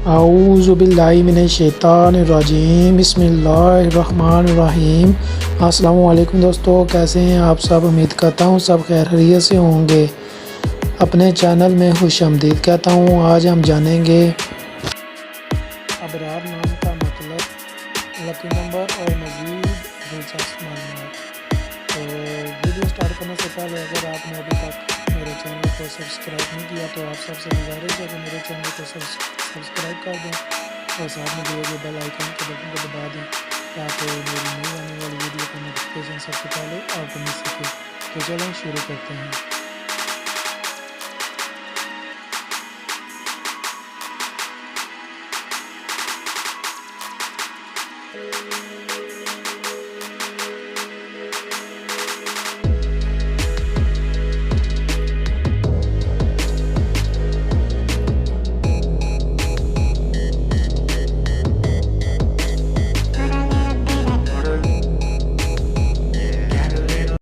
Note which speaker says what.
Speaker 1: औज़ुबिल्लाहिमिनश्शैतानिर्रजीम बिस्मिल्लाहिर्रहमानिर्रहीम। अस्सलामु अलैकुम दोस्तों, कैसे हैं आप सब। उम्मीद करता हूँ सब खैरियत से होंगे। अपने चैनल में खुशामदीद कहता हूँ। आज हम जानेंगे अबरार नाम का मतलब, लकी नंबर और मज़ीद दिलचस्प मालूमात। तो वीडियो स्टार्ट करने से पहले अगर आपने अभी तक मेरे चैनल को सब्सक्राइब नहीं किया तो आप सबसे गुजारिश है कि मेरे चैनल को सब्सक्राइब कर दें और साथ में दिए गए बेल आइकन के बटन को दबा दें ताकि मेरी नई आने वाली वीडियो का नोटिफिकेशन सबसे पहले आपको मिल सके। तो चलें शुरू करते हैं।